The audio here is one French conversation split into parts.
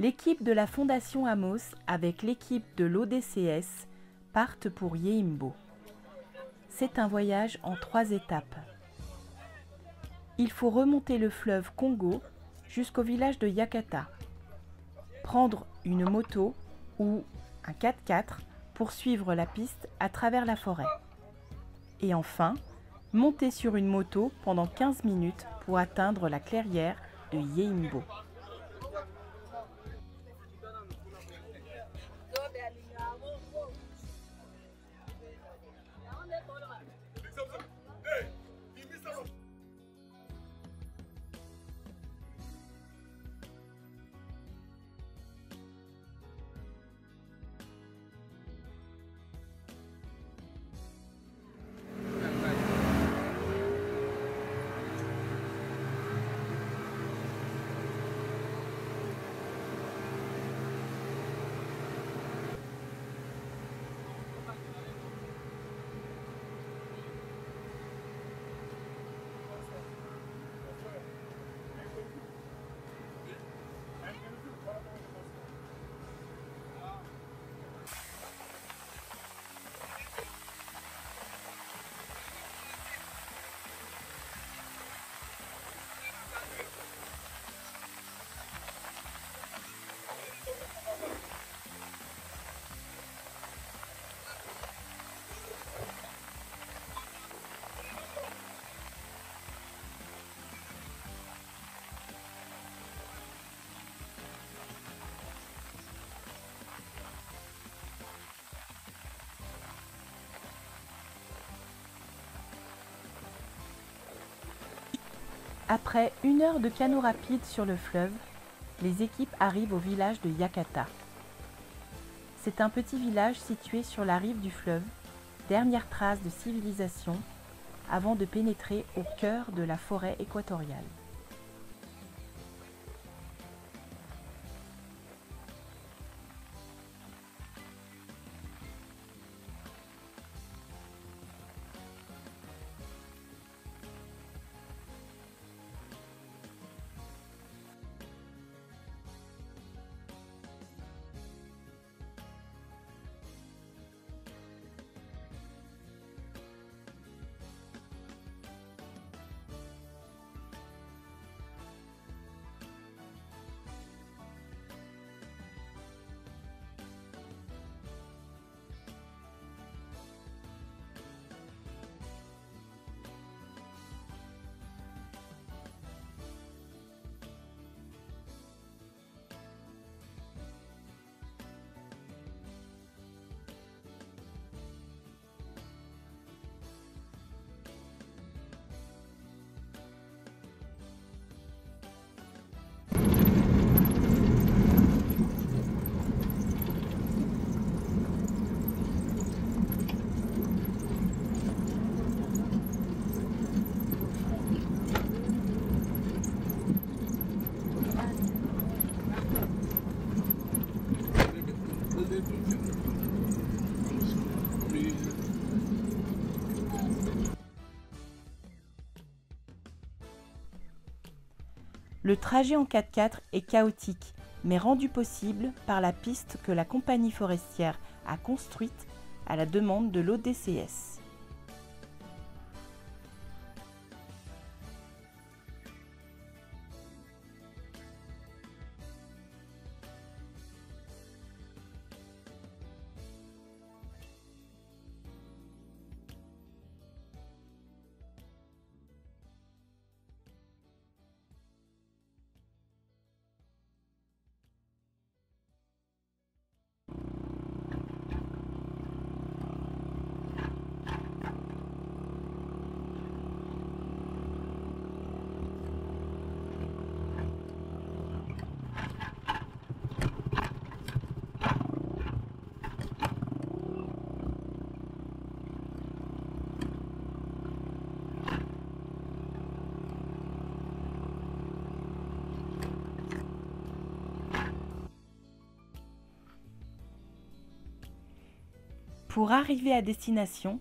L'équipe de la Fondation Amos avec l'équipe de l'ODCS partent pour Yeimbo. C'est un voyage en 3 étapes. Il faut remonter le fleuve Congo jusqu'au village de Yakata, prendre une moto ou un 4x4 pour suivre la piste à travers la forêt. Et enfin, monter sur une moto pendant 15 minutes pour atteindre la clairière de Yeimbo. Après 1 heure de canot rapide sur le fleuve, les équipes arrivent au village de Yakata. C'est un petit village situé sur la rive du fleuve, dernière trace de civilisation, avant de pénétrer au cœur de la forêt équatoriale. Le trajet en 4x4 est chaotique, mais rendu possible par la piste que la compagnie forestière a construite à la demande de l'ODCS. Pour arriver à destination,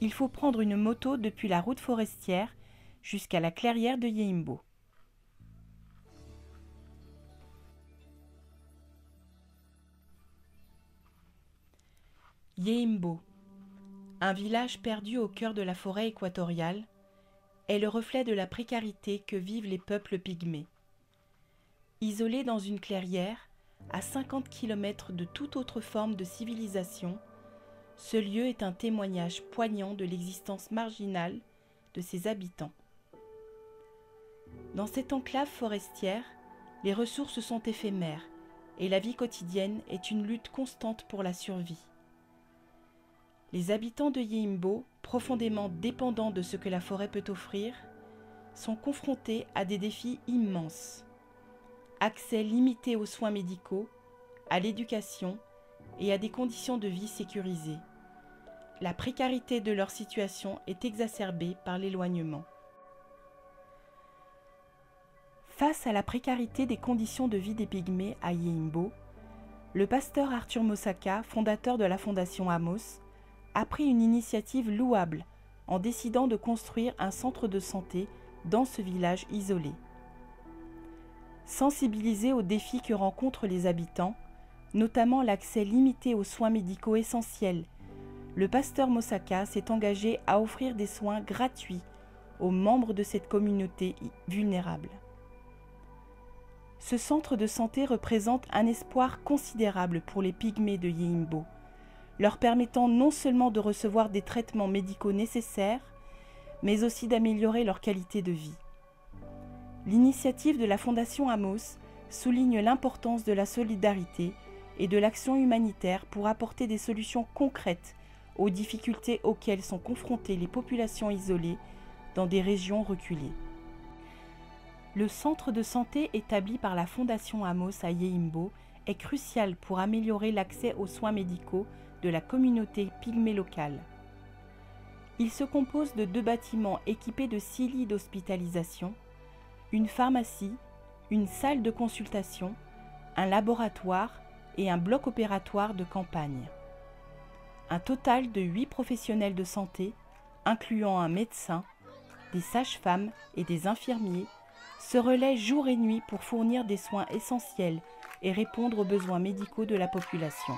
il faut prendre une moto depuis la route forestière jusqu'à la clairière de Yeimbo. Yéimbo, un village perdu au cœur de la forêt équatoriale, est le reflet de la précarité que vivent les peuples pygmées. Isolé dans une clairière, à 50 km de toute autre forme de civilisation, ce lieu est un témoignage poignant de l'existence marginale de ses habitants. Dans cette enclave forestière, les ressources sont éphémères et la vie quotidienne est une lutte constante pour la survie. Les habitants de Yéimbo, profondément dépendants de ce que la forêt peut offrir, sont confrontés à des défis immenses. Accès limité aux soins médicaux, à l'éducation et à des conditions de vie sécurisées. La précarité de leur situation est exacerbée par l'éloignement. Face à la précarité des conditions de vie des Pygmées à Yéimbo, le pasteur Arthur Mosaka, fondateur de la Fondation Amos, a pris une initiative louable en décidant de construire un centre de santé dans ce village isolé. Sensibilisé aux défis que rencontrent les habitants, notamment l'accès limité aux soins médicaux essentiels, le pasteur Mosaka s'est engagé à offrir des soins gratuits aux membres de cette communauté vulnérable. Ce centre de santé représente un espoir considérable pour les Pygmées de Yéimbo, leur permettant non seulement de recevoir des traitements médicaux nécessaires, mais aussi d'améliorer leur qualité de vie. L'initiative de la Fondation Amos souligne l'importance de la solidarité et de l'action humanitaire pour apporter des solutions concrètes aux difficultés auxquelles sont confrontées les populations isolées dans des régions reculées. Le centre de santé établi par la Fondation Amos à Yéimbo est crucial pour améliorer l'accès aux soins médicaux de la communauté pygmée locale. Il se compose de 2 bâtiments équipés de 6 lits d'hospitalisation, une pharmacie, une salle de consultation, un laboratoire et un bloc opératoire de campagne. Un total de 8 professionnels de santé, incluant un médecin, des sages-femmes et des infirmiers, se relaient jour et nuit pour fournir des soins essentiels et répondre aux besoins médicaux de la population.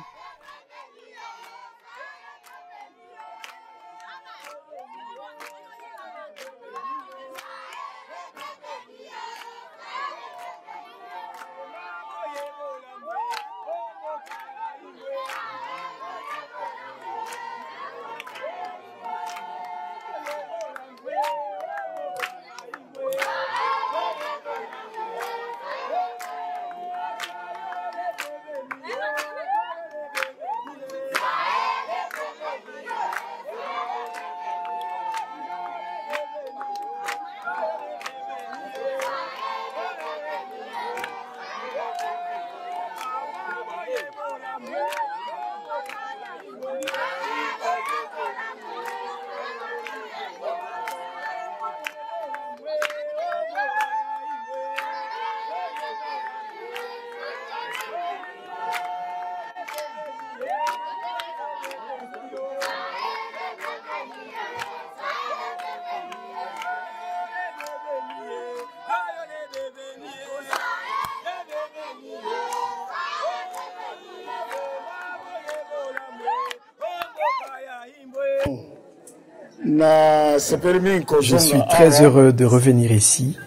Je suis très heureux de revenir ici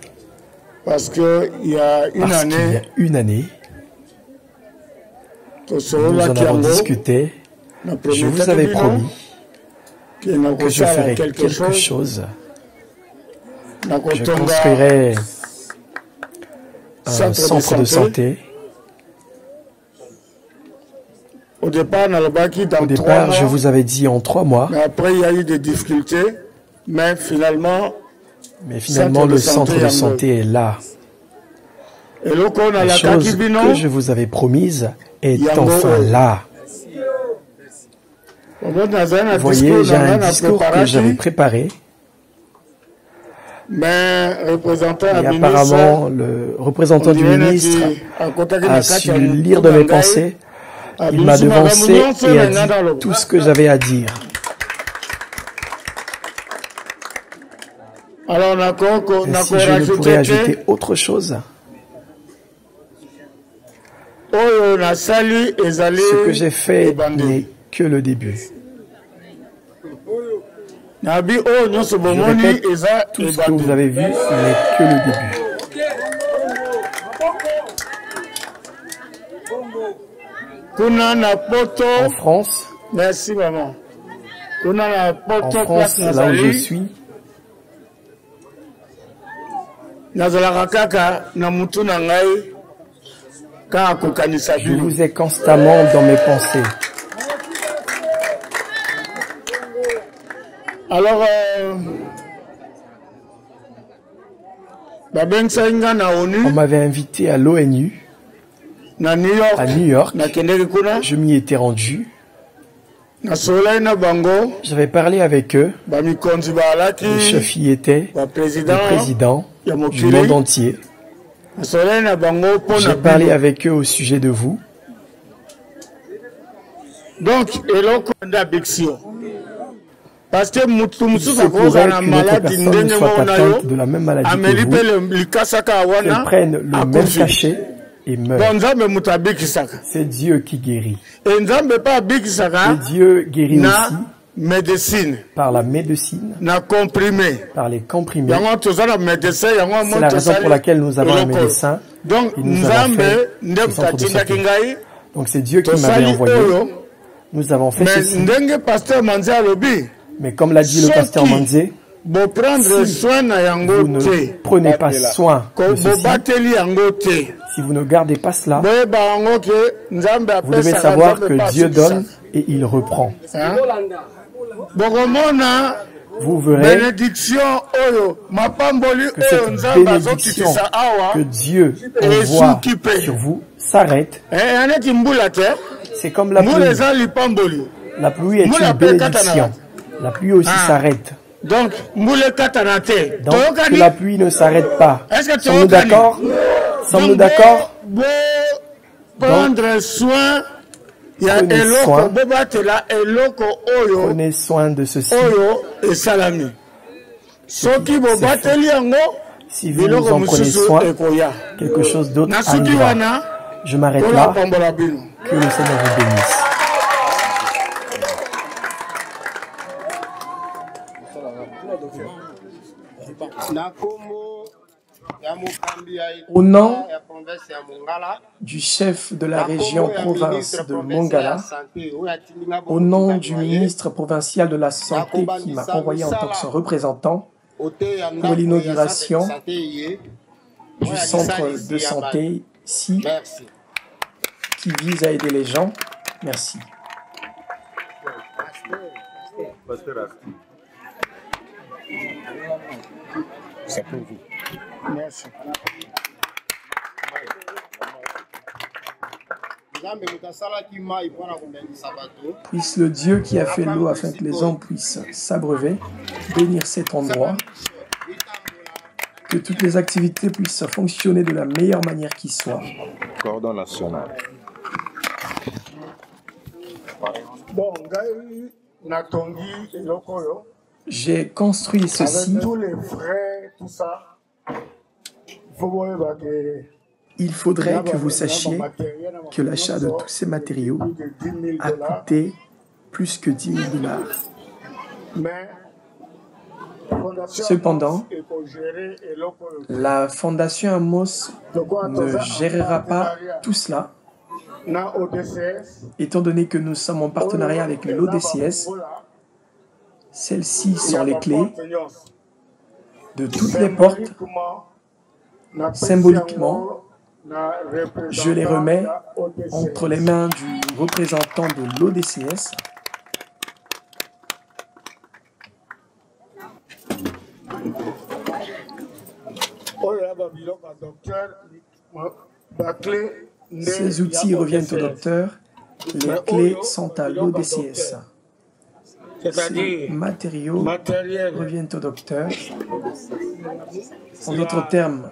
parce qu'il y a une année, nous en avons discuté, je vous avais promis que je ferais quelque chose, je construirais un centre de santé. Au départ, je vous avais dit en 3 mois. Mais après, il y a eu des difficultés. Mais finalement, le centre de santé est là. Et la chose que je vous avais promise est enfin là. Vous voyez, j'ai un discours que j'avais préparé. Mais apparemment, le représentant du ministre a su lire de mes pensées. Il m'a devancé et a dit tout ce que j'avais à dire. Et si je ne pourrais ajouter autre chose, ce que j'ai fait n'est que le début. Je répète, tout ce que vous avez vu, ce n'est que le début. En France, merci maman. En France, là où je suis, je vous ai constamment dans mes pensées. Alors, on m'avait invité à l'ONU, à New York. Je m'y étais rendu. J'avais parlé avec eux. Les chefs y étaient, les présidents du monde entier. J'ai parlé avec eux au sujet de vous. Donc, parce que il se pourrait qu'une autre personne soit atteinte de la même maladie que vous, qu'elle prenne le même cachet et meure. C'est Dieu qui guérit. Et Dieu guérit aussi par la médecine, par les comprimés. C'est la raison pour laquelle nous avons un médecin et nous avons fait ce centre de santé. Donc c'est Dieu qui m'avait envoyé. Nous avons fait ceci. Mais comme l'a dit le pasteur Manzé, si vous ne prenez pas soin de ceci, si vous ne gardez pas cela, vous devez savoir que Dieu donne et il reprend. Vous verrez que cette bénédiction que Dieu envoie sur vous s'arrête. C'est comme la pluie. La pluie est une bénédiction. La pluie aussi s'arrête. Donc, que la pluie ne s'arrête pas. Sommes-nous d'accord? Sommes-nous d'accord? Prendre soin. Prenez soin de ceci. Si vous en prenez soin, quelque chose d'autre arrivera. Je m'arrête là. Que le Seigneur vous bénisse. Au nom du chef de la région province de Mongala, au nom du ministre provincial de la Santé qui m'a envoyé en tant que son représentant pour l'inauguration du centre de santé ici qui vise à aider les gens, merci. C'est pour vous. Merci. Puisse le Dieu qui a fait l'eau afin que les hommes puissent s'abreuver, bénir cet endroit, que toutes les activités puissent fonctionner de la meilleure manière qui soit. Cordon national. J'ai construit ceci. Avec tous les frais, tout ça, il faudrait que vous sachiez que l'achat de tous ces matériaux a coûté plus que 10 000 $. Cependant, la Fondation Amos ne gérera pas tout cela, étant donné que nous sommes en partenariat avec l'ODCS. Celles-ci sont les clés de toutes les portes. Symboliquement, je les remets entre les mains du représentant de l'ODCS. Ces outils reviennent au docteur. Les clés sont à l'ODCS. Ces matériaux reviennent au docteur. En d'autres termes,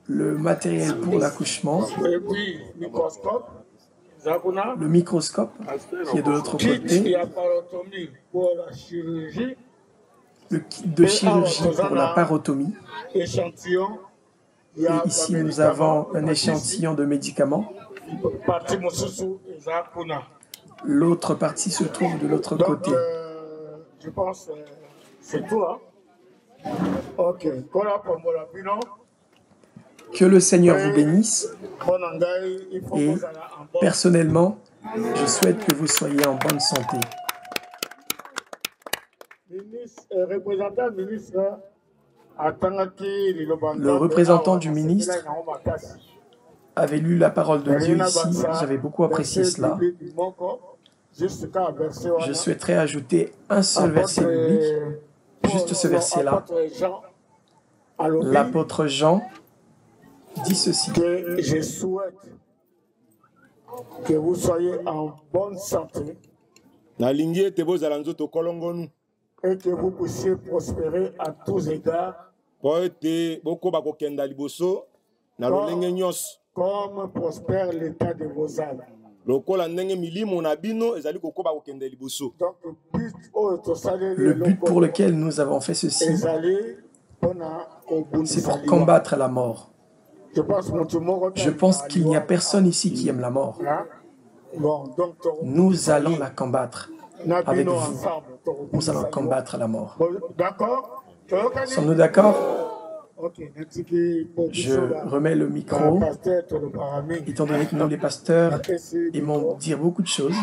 le matériel pour l'accouchement, le microscope qui est de l'autre côté, le kit de chirurgie pour la parotomie, et ici nous avons un échantillon de médicaments. L'autre partie se trouve de l'autre côté. Je pense que c'est tout. Hein? Ok. Que le Seigneur vous bénisse. Et personnellement, je souhaite que vous soyez en bonne santé. Le représentant du ministre avait lu la parole de Dieu ici. J'avais beaucoup apprécié cela. Je souhaiterais ajouter un seul verset biblique, juste ce verset-là. L'apôtre Jean dit ceci. Je souhaite que vous soyez en bonne santé et que vous puissiez prospérer à tous égards comme prospère l'état de vos âmes. Donc, le but pour lequel nous avons fait ceci, c'est pour combattre la mort. Je pense qu'il n'y a personne ici qui aime la mort. Nous allons la combattre avec vous. Nous allons combattre la mort. Sommes-nous d'accord? Je remets le micro, étant donné que nous, les pasteurs, aimons dire beaucoup de choses.